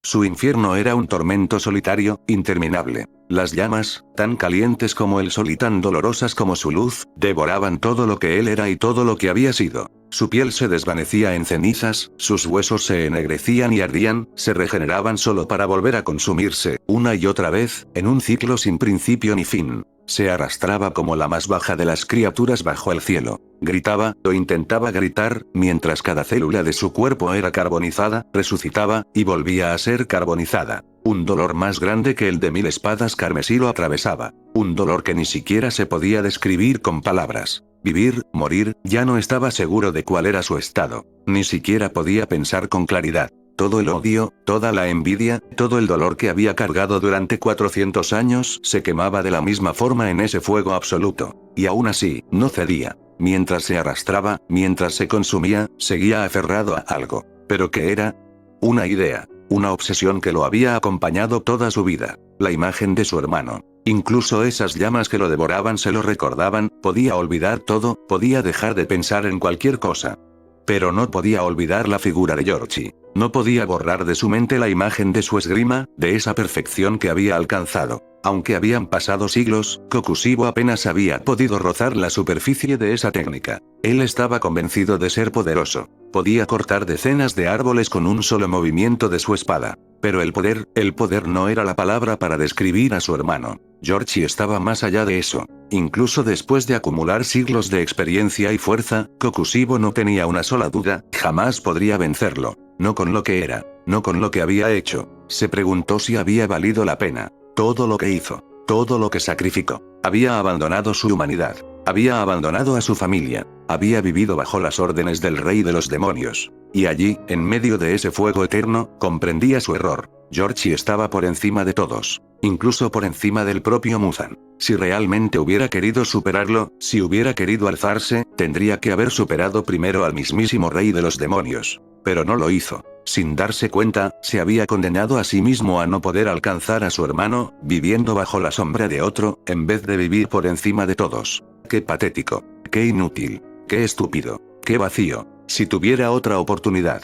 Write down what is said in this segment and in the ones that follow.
Su infierno era un tormento solitario, interminable. Las llamas, tan calientes como el sol y tan dolorosas como su luz, devoraban todo lo que él era y todo lo que había sido. Su piel se desvanecía en cenizas, sus huesos se ennegrecían y ardían, se regeneraban solo para volver a consumirse, una y otra vez, en un ciclo sin principio ni fin. Se arrastraba como la más baja de las criaturas bajo el cielo. Gritaba, o intentaba gritar, mientras cada célula de su cuerpo era carbonizada, resucitaba, y volvía a ser carbonizada. Un dolor más grande que el de 1000 espadas carmesí lo atravesaba. Un dolor que ni siquiera se podía describir con palabras. Vivir, morir, ya no estaba seguro de cuál era su estado. Ni siquiera podía pensar con claridad. Todo el odio, toda la envidia, todo el dolor que había cargado durante 400 años se quemaba de la misma forma en ese fuego absoluto. Y aún así, no cedía. Mientras se arrastraba, mientras se consumía, seguía aferrado a algo. ¿Pero qué era? Una idea. Una obsesión que lo había acompañado toda su vida. La imagen de su hermano. Incluso esas llamas que lo devoraban se lo recordaban, podía olvidar todo, podía dejar de pensar en cualquier cosa. Pero no podía olvidar la figura de Georgie. No podía borrar de su mente la imagen de su esgrima, de esa perfección que había alcanzado. Aunque habían pasado siglos, Kokushibo apenas había podido rozar la superficie de esa técnica. Él estaba convencido de ser poderoso. Podía cortar decenas de árboles con un solo movimiento de su espada. Pero el poder no era la palabra para describir a su hermano. Georgie estaba más allá de eso. Incluso después de acumular siglos de experiencia y fuerza, Kokushibo no tenía una sola duda, jamás podría vencerlo. No con lo que era, no con lo que había hecho. Se preguntó si había valido la pena. Todo lo que hizo, todo lo que sacrificó. Había abandonado su humanidad. Había abandonado a su familia. Había vivido bajo las órdenes del rey de los demonios. Y allí, en medio de ese fuego eterno, comprendía su error. Georgie estaba por encima de todos. Incluso por encima del propio Muzan. Si realmente hubiera querido superarlo, si hubiera querido alzarse, tendría que haber superado primero al mismísimo rey de los demonios. Pero no lo hizo. Sin darse cuenta, se había condenado a sí mismo a no poder alcanzar a su hermano, viviendo bajo la sombra de otro, en vez de vivir por encima de todos. Qué patético. Qué inútil. Qué estúpido. Qué vacío. Si tuviera otra oportunidad.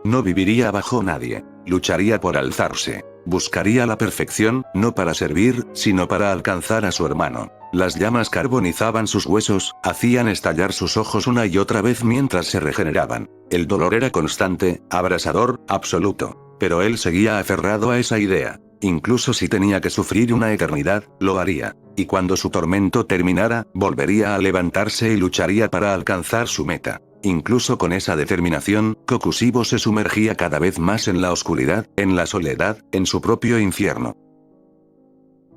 No viviría bajo nadie. Lucharía por alzarse. Buscaría la perfección, no para servir, sino para alcanzar a su hermano. Las llamas carbonizaban sus huesos, hacían estallar sus ojos una y otra vez mientras se regeneraban. El dolor era constante, abrasador, absoluto. Pero él seguía aferrado a esa idea. Incluso si tenía que sufrir una eternidad, lo haría. Y cuando su tormento terminara, volvería a levantarse y lucharía para alcanzar su meta. Incluso con esa determinación, Kokushibo se sumergía cada vez más en la oscuridad, en la soledad, en su propio infierno.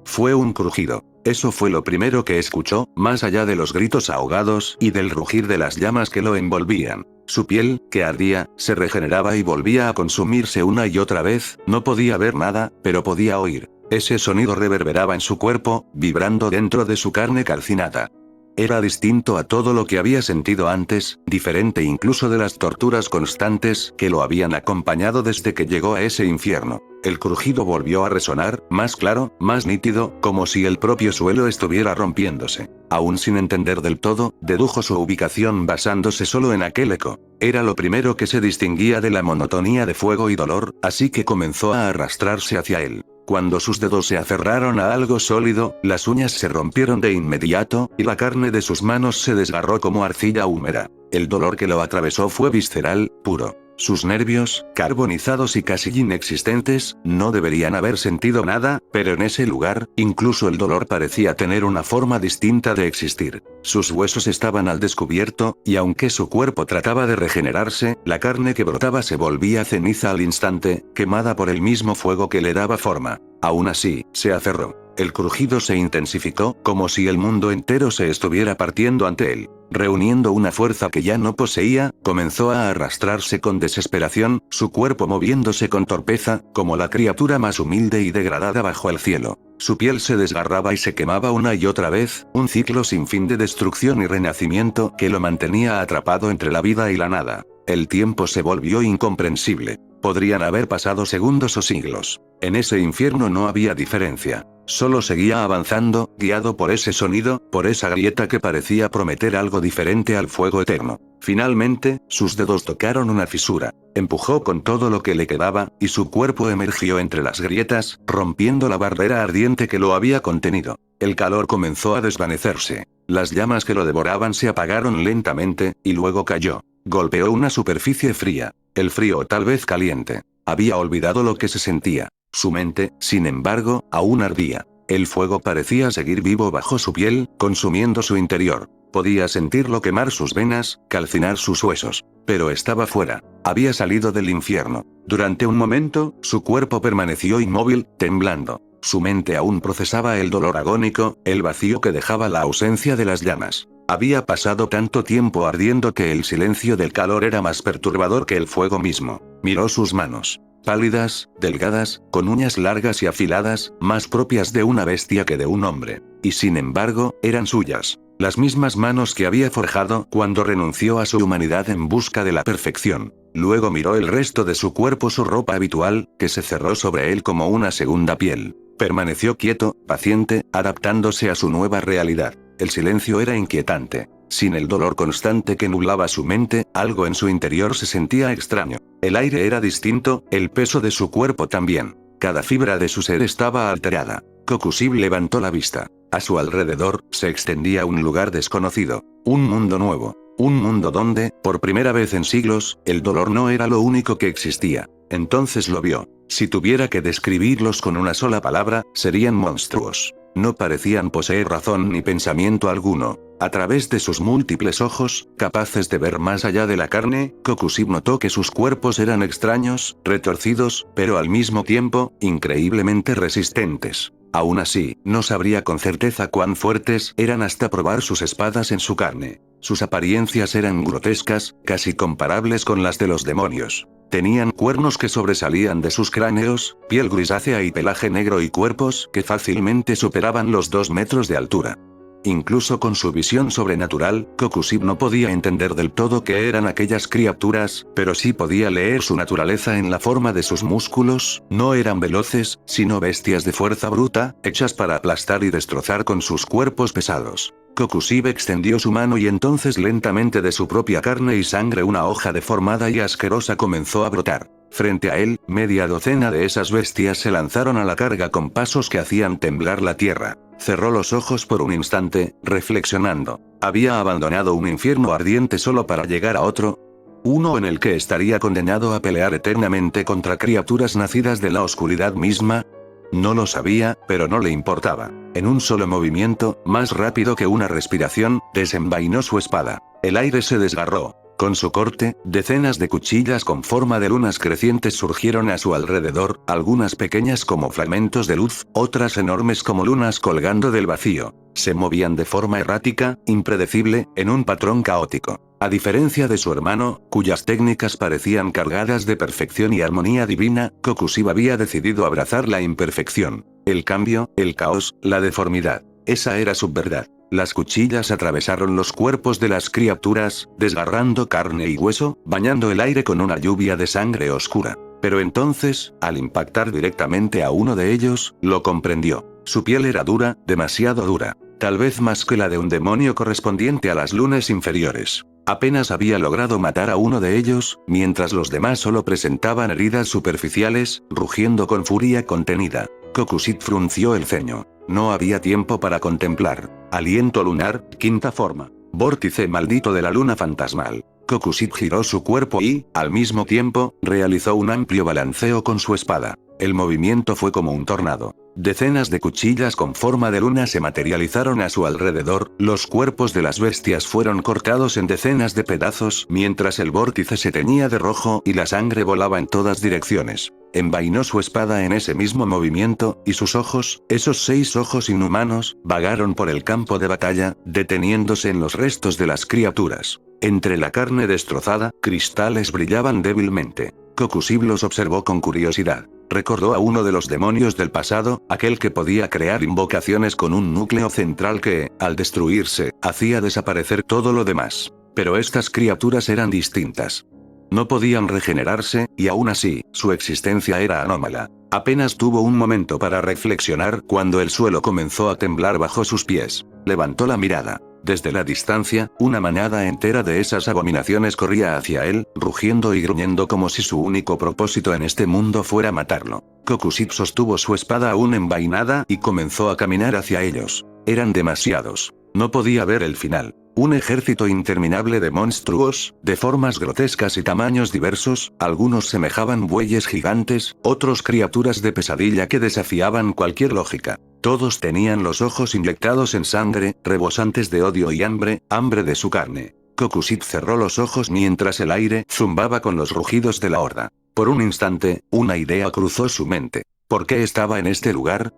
Fue un crujido. Eso fue lo primero que escuchó, más allá de los gritos ahogados y del rugir de las llamas que lo envolvían. Su piel, que ardía, se regeneraba y volvía a consumirse una y otra vez, no podía ver nada, pero podía oír. Ese sonido reverberaba en su cuerpo, vibrando dentro de su carne calcinada. Era distinto a todo lo que había sentido antes, diferente incluso de las torturas constantes que lo habían acompañado desde que llegó a ese infierno. El crujido volvió a resonar, más claro, más nítido, como si el propio suelo estuviera rompiéndose. Aún sin entender del todo, dedujo su ubicación basándose solo en aquel eco. Era lo primero que se distinguía de la monotonía de fuego y dolor, así que comenzó a arrastrarse hacia él. Cuando sus dedos se aferraron a algo sólido, las uñas se rompieron de inmediato, y la carne de sus manos se desgarró como arcilla húmeda. El dolor que lo atravesó fue visceral, puro. Sus nervios, carbonizados y casi inexistentes, no deberían haber sentido nada, pero en ese lugar, incluso el dolor parecía tener una forma distinta de existir. Sus huesos estaban al descubierto, y aunque su cuerpo trataba de regenerarse, la carne que brotaba se volvía ceniza al instante, quemada por el mismo fuego que le daba forma. Aún así, se aferró. El crujido se intensificó, como si el mundo entero se estuviera partiendo ante él. Reuniendo una fuerza que ya no poseía, comenzó a arrastrarse con desesperación, su cuerpo moviéndose con torpeza, como la criatura más humilde y degradada bajo el cielo. Su piel se desgarraba y se quemaba una y otra vez, un ciclo sin fin de destrucción y renacimiento que lo mantenía atrapado entre la vida y la nada. El tiempo se volvió incomprensible. Podrían haber pasado segundos o siglos. En ese infierno no había diferencia. Solo seguía avanzando, guiado por ese sonido, por esa grieta que parecía prometer algo diferente al fuego eterno. Finalmente, sus dedos tocaron una fisura. Empujó con todo lo que le quedaba, y su cuerpo emergió entre las grietas, rompiendo la barrera ardiente que lo había contenido. El calor comenzó a desvanecerse. Las llamas que lo devoraban se apagaron lentamente, y luego cayó. Golpeó una superficie fría. El frío o tal vez caliente. Había olvidado lo que se sentía. Su mente, sin embargo, aún ardía. El fuego parecía seguir vivo bajo su piel, consumiendo su interior. Podía sentirlo quemar sus venas, calcinar sus huesos. Pero estaba fuera. Había salido del infierno. Durante un momento, su cuerpo permaneció inmóvil, temblando. Su mente aún procesaba el dolor agónico, el vacío que dejaba la ausencia de las llamas. Había pasado tanto tiempo ardiendo que el silencio del calor era más perturbador que el fuego mismo. Miró sus manos. Pálidas, delgadas, con uñas largas y afiladas, más propias de una bestia que de un hombre. Y sin embargo, eran suyas. Las mismas manos que había forjado cuando renunció a su humanidad en busca de la perfección. Luego miró el resto de su cuerpo, su ropa habitual, que se cerró sobre él como una segunda piel. Permaneció quieto, paciente, adaptándose a su nueva realidad. El silencio era inquietante. Sin el dolor constante que nublaba su mente, algo en su interior se sentía extraño. El aire era distinto, el peso de su cuerpo también. Cada fibra de su ser estaba alterada. Kokusib levantó la vista. A su alrededor, se extendía un lugar desconocido. Un mundo nuevo. Un mundo donde, por primera vez en siglos, el dolor no era lo único que existía. Entonces lo vio. Si tuviera que describirlos con una sola palabra, serían monstruos. No parecían poseer razón ni pensamiento alguno. A través de sus múltiples ojos, capaces de ver más allá de la carne, Kokusib notó que sus cuerpos eran extraños, retorcidos, pero al mismo tiempo, increíblemente resistentes. Aún así, no sabría con certeza cuán fuertes eran hasta probar sus espadas en su carne. Sus apariencias eran grotescas, casi comparables con las de los demonios. Tenían cuernos que sobresalían de sus cráneos, piel grisácea y pelaje negro y cuerpos que fácilmente superaban los 2 metros de altura. Incluso con su visión sobrenatural, Kokusib no podía entender del todo qué eran aquellas criaturas, pero sí podía leer su naturaleza en la forma de sus músculos. No eran veloces, sino bestias de fuerza bruta, hechas para aplastar y destrozar con sus cuerpos pesados. Kokusib extendió su mano y entonces lentamente de su propia carne y sangre una hoja deformada y asquerosa comenzó a brotar. Frente a él, media docena de esas bestias se lanzaron a la carga con pasos que hacían temblar la tierra. Cerró los ojos por un instante, reflexionando. Había abandonado un infierno ardiente solo para llegar a otro. Uno en el que estaría condenado a pelear eternamente contra criaturas nacidas de la oscuridad misma. No lo sabía, pero no le importaba. En un solo movimiento, más rápido que una respiración, desenvainó su espada. El aire se desgarró. Con su corte, decenas de cuchillas con forma de lunas crecientes surgieron a su alrededor, algunas pequeñas como fragmentos de luz, otras enormes como lunas colgando del vacío. Se movían de forma errática, impredecible, en un patrón caótico. A diferencia de su hermano, cuyas técnicas parecían cargadas de perfección y armonía divina, Kokusib había decidido abrazar la imperfección, el cambio, el caos, la deformidad. Esa era su verdad. Las cuchillas atravesaron los cuerpos de las criaturas, desgarrando carne y hueso, bañando el aire con una lluvia de sangre oscura. Pero entonces, al impactar directamente a uno de ellos, lo comprendió. Su piel era dura, demasiado dura. Tal vez más que la de un demonio correspondiente a las lunas inferiores. Apenas había logrado matar a uno de ellos, mientras los demás solo presentaban heridas superficiales, rugiendo con furia contenida. Kokusib frunció el ceño. No había tiempo para contemplar. Aliento lunar, quinta forma. Vórtice maldito de la luna fantasmal. Kokusib giró su cuerpo y, al mismo tiempo, realizó un amplio balanceo con su espada. El movimiento fue como un tornado. Decenas de cuchillas con forma de luna se materializaron a su alrededor, los cuerpos de las bestias fueron cortados en decenas de pedazos mientras el vórtice se teñía de rojo y la sangre volaba en todas direcciones. Envainó su espada en ese mismo movimiento, y sus ojos, esos 6 ojos inhumanos, vagaron por el campo de batalla, deteniéndose en los restos de las criaturas. Entre la carne destrozada, cristales brillaban débilmente. Kokusib los observó con curiosidad. Recordó a uno de los demonios del pasado, aquel que podía crear invocaciones con un núcleo central que, al destruirse, hacía desaparecer todo lo demás. Pero estas criaturas eran distintas. No podían regenerarse, y aún así, su existencia era anómala. Apenas tuvo un momento para reflexionar cuando el suelo comenzó a temblar bajo sus pies. Levantó la mirada. Desde la distancia, una manada entera de esas abominaciones corría hacia él, rugiendo y gruñendo como si su único propósito en este mundo fuera matarlo. Kokusip sostuvo su espada aún envainada y comenzó a caminar hacia ellos. Eran demasiados. No podía ver el final. Un ejército interminable de monstruos, de formas grotescas y tamaños diversos, algunos semejaban bueyes gigantes, otros criaturas de pesadilla que desafiaban cualquier lógica. Todos tenían los ojos inyectados en sangre, rebosantes de odio y hambre de su carne. Kokusip cerró los ojos mientras el aire zumbaba con los rugidos de la horda. Por un instante, una idea cruzó su mente. ¿Por qué estaba en este lugar?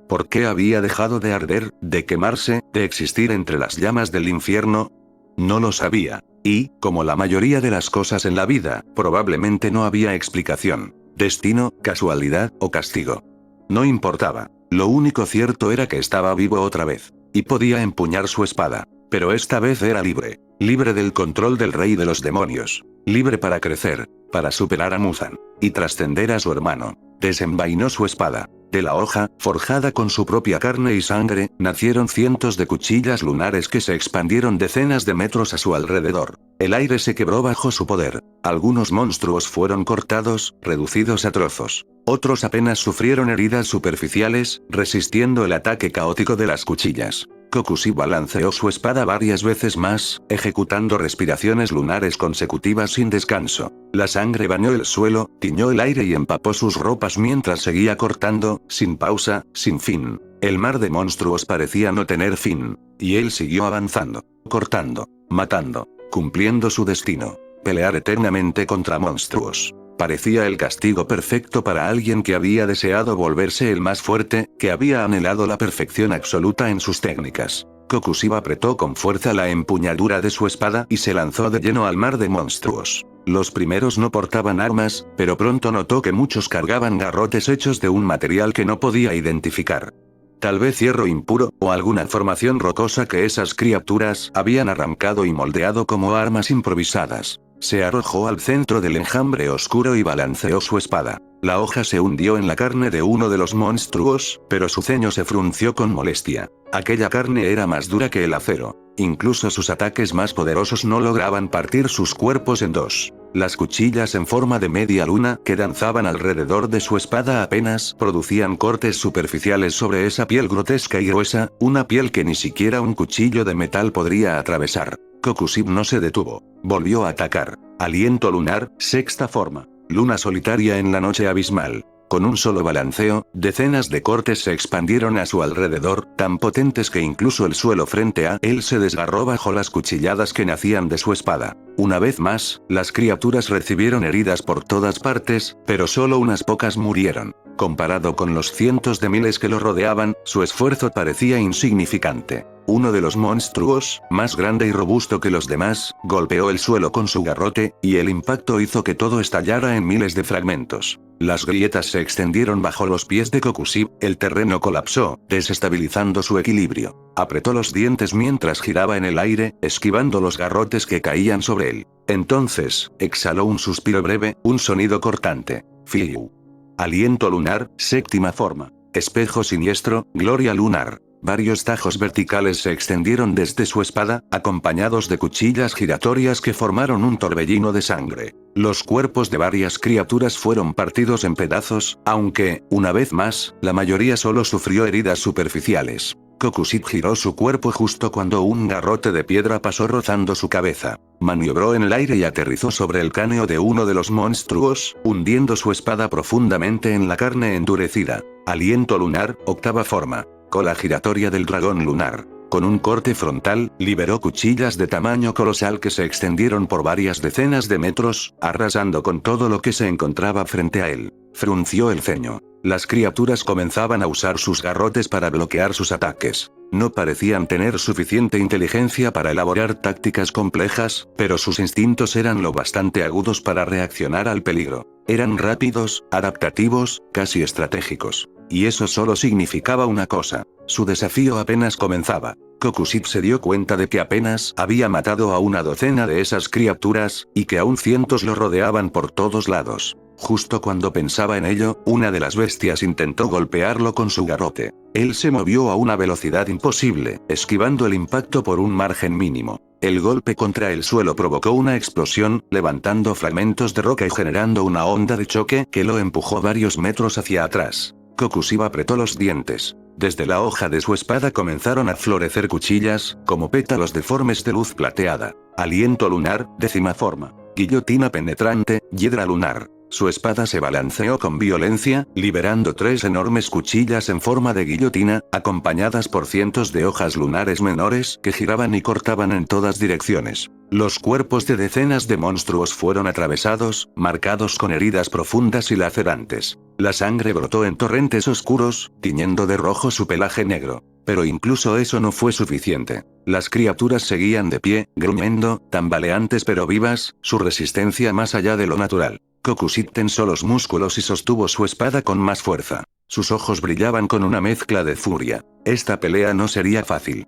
¿Por qué había dejado de arder, de quemarse, de existir entre las llamas del infierno? No lo sabía. Y, como la mayoría de las cosas en la vida, probablemente no había explicación. Destino, casualidad o castigo. No importaba. Lo único cierto era que estaba vivo otra vez. Y podía empuñar su espada. Pero esta vez era libre. Libre del control del rey de los demonios. Libre para crecer, para superar a Muzan. Y trascender a su hermano. Desenvainó su espada. De la hoja, forjada con su propia carne y sangre, nacieron cientos de cuchillas lunares que se expandieron decenas de metros a su alrededor. El aire se quebró bajo su poder. Algunos monstruos fueron cortados, reducidos a trozos. Otros apenas sufrieron heridas superficiales, resistiendo el ataque caótico de las cuchillas. Kokusip balanceó su espada varias veces más, ejecutando respiraciones lunares consecutivas sin descanso. La sangre bañó el suelo, tiñó el aire y empapó sus ropas mientras seguía cortando, sin pausa, sin fin. El mar de monstruos parecía no tener fin. Y él siguió avanzando, cortando, matando, cumpliendo su destino. Pelear eternamente contra monstruos. Parecía el castigo perfecto para alguien que había deseado volverse el más fuerte, que había anhelado la perfección absoluta en sus técnicas. Kokusip apretó con fuerza la empuñadura de su espada y se lanzó de lleno al mar de monstruos. Los primeros no portaban armas, pero pronto notó que muchos cargaban garrotes hechos de un material que no podía identificar. Tal vez hierro impuro, o alguna formación rocosa que esas criaturas habían arrancado y moldeado como armas improvisadas. Se arrojó al centro del enjambre oscuro y balanceó su espada. La hoja se hundió en la carne de uno de los monstruos, pero su ceño se frunció con molestia. Aquella carne era más dura que el acero. Incluso sus ataques más poderosos no lograban partir sus cuerpos en dos. Las cuchillas en forma de media luna que danzaban alrededor de su espada apenas producían cortes superficiales sobre esa piel grotesca y gruesa, una piel que ni siquiera un cuchillo de metal podría atravesar. Kokusip no se detuvo. Volvió a atacar. Aliento lunar, sexta forma. Luna solitaria en la noche abismal. Con un solo balanceo, decenas de cortes se expandieron a su alrededor, tan potentes que incluso el suelo frente a él se desgarró bajo las cuchilladas que nacían de su espada. Una vez más, las criaturas recibieron heridas por todas partes, pero solo unas pocas murieron. Comparado con los cientos de miles que lo rodeaban, su esfuerzo parecía insignificante. Uno de los monstruos, más grande y robusto que los demás, golpeó el suelo con su garrote, y el impacto hizo que todo estallara en miles de fragmentos. Las grietas se extendieron bajo los pies de Kokusip, el terreno colapsó, desestabilizando su equilibrio. Apretó los dientes mientras giraba en el aire, esquivando los garrotes que caían sobre él. Entonces, exhaló un suspiro breve, un sonido cortante. Fiu. Aliento lunar, séptima forma. Espejo siniestro, gloria lunar. Varios tajos verticales se extendieron desde su espada, acompañados de cuchillas giratorias que formaron un torbellino de sangre. Los cuerpos de varias criaturas fueron partidos en pedazos, aunque, una vez más, la mayoría solo sufrió heridas superficiales. Kokusip giró su cuerpo justo cuando un garrote de piedra pasó rozando su cabeza. Maniobró en el aire y aterrizó sobre el cráneo de uno de los monstruos, hundiendo su espada profundamente en la carne endurecida. Aliento lunar, octava forma. Cola giratoria del dragón lunar. Con un corte frontal, liberó cuchillas de tamaño colosal que se extendieron por varias decenas de metros, arrasando con todo lo que se encontraba frente a él. Frunció el ceño. Las criaturas comenzaban a usar sus garrotes para bloquear sus ataques. No parecían tener suficiente inteligencia para elaborar tácticas complejas, pero sus instintos eran lo bastante agudos para reaccionar al peligro. Eran rápidos, adaptativos, casi estratégicos. Y eso solo significaba una cosa. Su desafío apenas comenzaba. Kokushik se dio cuenta de que apenas había matado a una docena de esas criaturas, y que aún cientos lo rodeaban por todos lados. Justo cuando pensaba en ello, una de las bestias intentó golpearlo con su garrote. Él se movió a una velocidad imposible, esquivando el impacto por un margen mínimo. El golpe contra el suelo provocó una explosión, levantando fragmentos de roca y generando una onda de choque que lo empujó varios metros hacia atrás. Kokushik apretó los dientes. Desde la hoja de su espada comenzaron a florecer cuchillas, como pétalos deformes de luz plateada. Aliento lunar, décima forma. Guillotina penetrante, hiedra lunar. Su espada se balanceó con violencia, liberando 3 enormes cuchillas en forma de guillotina, acompañadas por cientos de hojas lunares menores que giraban y cortaban en todas direcciones. Los cuerpos de decenas de monstruos fueron atravesados, marcados con heridas profundas y lacerantes. La sangre brotó en torrentes oscuros, tiñendo de rojo su pelaje negro. Pero incluso eso no fue suficiente. Las criaturas seguían de pie, gruñendo, tambaleantes pero vivas, su resistencia más allá de lo natural. Kokushik tensó los músculos y sostuvo su espada con más fuerza. Sus ojos brillaban con una mezcla de furia. Esta pelea no sería fácil.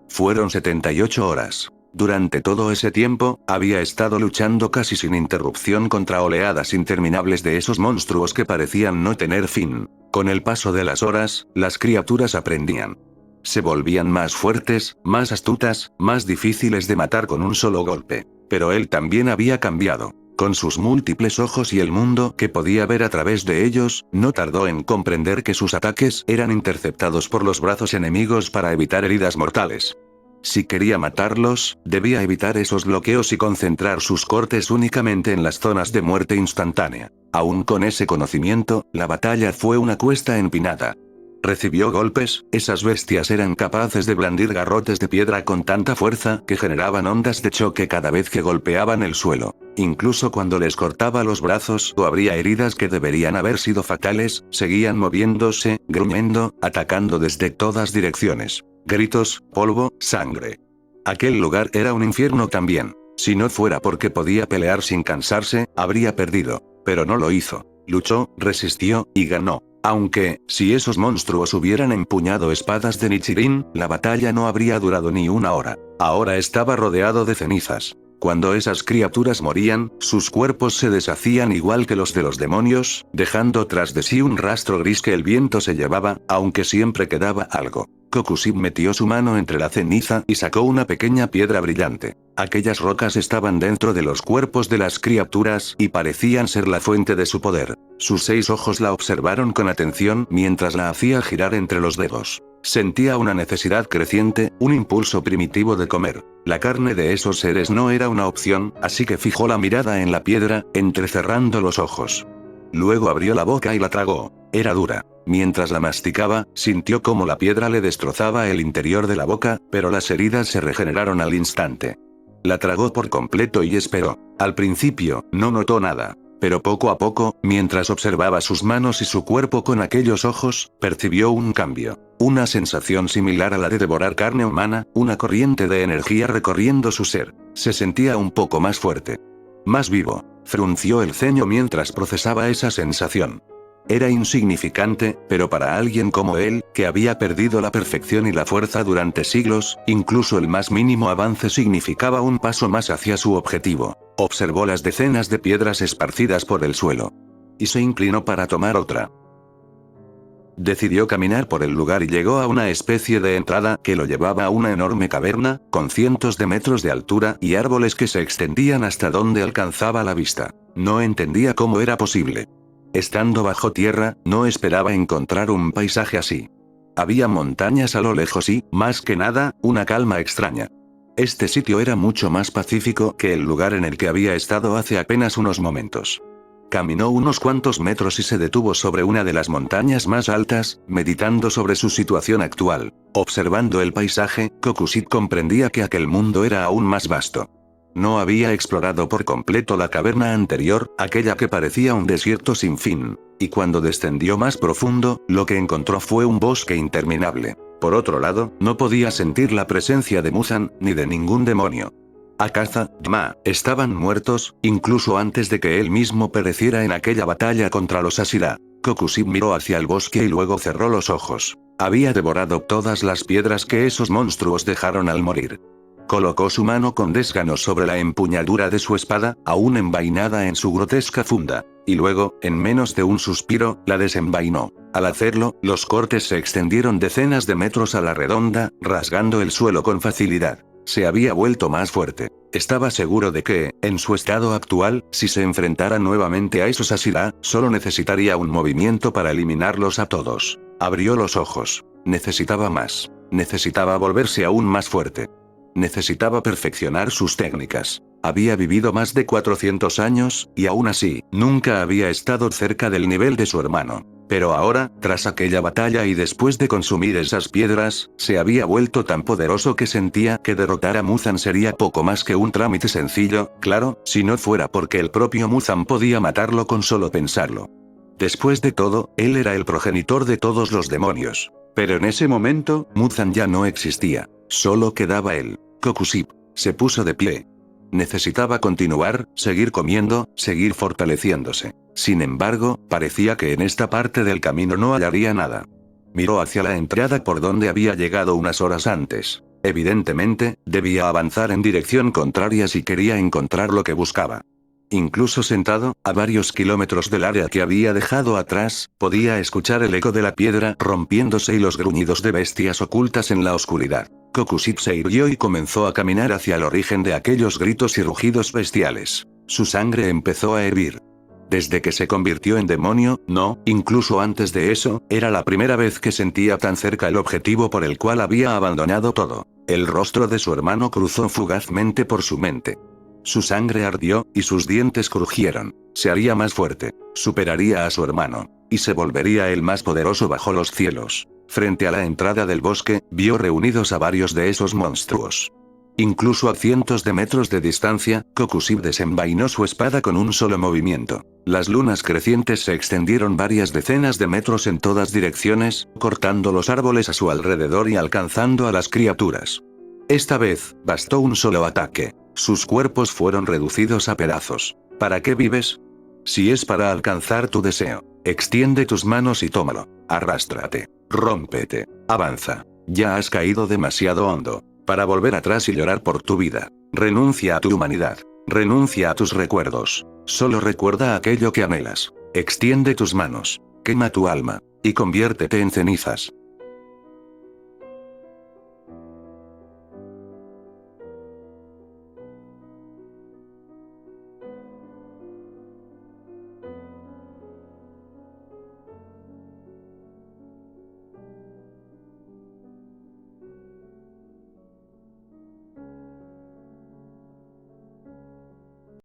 Fueron 78 horas. Durante todo ese tiempo, había estado luchando casi sin interrupción contra oleadas interminables de esos monstruos que parecían no tener fin. Con el paso de las horas, las criaturas aprendían. Se volvían más fuertes, más astutas, más difíciles de matar con un solo golpe. Pero él también había cambiado. Con sus múltiples ojos y el mundo que podía ver a través de ellos, no tardó en comprender que sus ataques eran interceptados por los brazos enemigos para evitar heridas mortales. Si quería matarlos, debía evitar esos bloqueos y concentrar sus cortes únicamente en las zonas de muerte instantánea. Aún con ese conocimiento, la batalla fue una cuesta empinada. Recibió golpes, esas bestias eran capaces de blandir garrotes de piedra con tanta fuerza que generaban ondas de choque cada vez que golpeaban el suelo. Incluso cuando les cortaba los brazos o abría heridas que deberían haber sido fatales, seguían moviéndose, gruñendo, atacando desde todas direcciones. Gritos, polvo, sangre. Aquel lugar era un infierno también. Si no fuera porque podía pelear sin cansarse, habría perdido. Pero no lo hizo. Luchó, resistió, y ganó. Aunque, si esos monstruos hubieran empuñado espadas de Nichirin, la batalla no habría durado ni una hora. Ahora estaba rodeado de cenizas. Cuando esas criaturas morían, sus cuerpos se deshacían igual que los de los demonios, dejando tras de sí un rastro gris que el viento se llevaba, aunque siempre quedaba algo. Kokushik metió su mano entre la ceniza y sacó una pequeña piedra brillante. Aquellas rocas estaban dentro de los cuerpos de las criaturas y parecían ser la fuente de su poder. Sus 6 ojos la observaron con atención mientras la hacía girar entre los dedos. Sentía una necesidad creciente, un impulso primitivo de comer. La carne de esos seres no era una opción, así que fijó la mirada en la piedra, entrecerrando los ojos. Luego abrió la boca y la tragó. Era dura. Mientras la masticaba, sintió cómo la piedra le destrozaba el interior de la boca, pero las heridas se regeneraron al instante. La tragó por completo y esperó. Al principio, no notó nada. Pero poco a poco, mientras observaba sus manos y su cuerpo con aquellos ojos, percibió un cambio. Una sensación similar a la de devorar carne humana, una corriente de energía recorriendo su ser. Se sentía un poco más fuerte. Más vivo. Frunció el ceño mientras procesaba esa sensación. Era insignificante, pero para alguien como él, que había perdido la perfección y la fuerza durante siglos, incluso el más mínimo avance significaba un paso más hacia su objetivo. Observó las decenas de piedras esparcidas por el suelo. Y se inclinó para tomar otra. Decidió caminar por el lugar y llegó a una especie de entrada que lo llevaba a una enorme caverna, con cientos de metros de altura y árboles que se extendían hasta donde alcanzaba la vista. No entendía cómo era posible. Estando bajo tierra, no esperaba encontrar un paisaje así. Había montañas a lo lejos y, más que nada, una calma extraña. Este sitio era mucho más pacífico que el lugar en el que había estado hace apenas unos momentos. Caminó unos cuantos metros y se detuvo sobre una de las montañas más altas, meditando sobre su situación actual. Observando el paisaje, Kokushik comprendía que aquel mundo era aún más vasto. No había explorado por completo la caverna anterior, aquella que parecía un desierto sin fin. Y cuando descendió más profundo, lo que encontró fue un bosque interminable. Por otro lado, no podía sentir la presencia de Muzan, ni de ningún demonio. Akaza, Ma, estaban muertos, incluso antes de que él mismo pereciera en aquella batalla contra los Ashira. Kokushik miró hacia el bosque y luego cerró los ojos. Había devorado todas las piedras que esos monstruos dejaron al morir. Colocó su mano con desgano sobre la empuñadura de su espada, aún envainada en su grotesca funda, y luego, en menos de un suspiro, la desenvainó. Al hacerlo, los cortes se extendieron decenas de metros a la redonda, rasgando el suelo con facilidad. Se había vuelto más fuerte. Estaba seguro de que, en su estado actual, si se enfrentara nuevamente a esos Asira, solo necesitaría un movimiento para eliminarlos a todos. Abrió los ojos. Necesitaba más. Necesitaba volverse aún más fuerte. Necesitaba perfeccionar sus técnicas. Había vivido más de 400 años, y aún así, nunca había estado cerca del nivel de su hermano. Pero ahora, tras aquella batalla y después de consumir esas piedras, se había vuelto tan poderoso que sentía que derrotar a Muzan sería poco más que un trámite sencillo, claro, si no fuera porque el propio Muzan podía matarlo con solo pensarlo. Después de todo, él era el progenitor de todos los demonios. Pero en ese momento, Muzan ya no existía. Solo quedaba él. Kokusib se puso de pie. Necesitaba continuar, seguir comiendo, seguir fortaleciéndose. Sin embargo, parecía que en esta parte del camino no hallaría nada. Miró hacia la entrada por donde había llegado unas horas antes. Evidentemente, debía avanzar en dirección contraria si quería encontrar lo que buscaba. Incluso sentado, a varios kilómetros del área que había dejado atrás, podía escuchar el eco de la piedra rompiéndose y los gruñidos de bestias ocultas en la oscuridad. Kokusib se irguió y comenzó a caminar hacia el origen de aquellos gritos y rugidos bestiales. Su sangre empezó a hervir. Desde que se convirtió en demonio, no, incluso antes de eso, era la primera vez que sentía tan cerca el objetivo por el cual había abandonado todo. El rostro de su hermano cruzó fugazmente por su mente. Su sangre ardió, y sus dientes crujieron. Se haría más fuerte, superaría a su hermano, y se volvería el más poderoso bajo los cielos. Frente a la entrada del bosque, vio reunidos a varios de esos monstruos. Incluso a cientos de metros de distancia, Kokusib desenvainó su espada con un solo movimiento. Las lunas crecientes se extendieron varias decenas de metros en todas direcciones, cortando los árboles a su alrededor y alcanzando a las criaturas. Esta vez, bastó un solo ataque. Sus cuerpos fueron reducidos a pedazos. ¿Para qué vives? Si es para alcanzar tu deseo, extiende tus manos y tómalo. Arrástrate. Rómpete. Avanza. Ya has caído demasiado hondo para volver atrás y llorar por tu vida. Renuncia a tu humanidad. Renuncia a tus recuerdos. Solo recuerda aquello que anhelas. Extiende tus manos. Quema tu alma. Y conviértete en cenizas.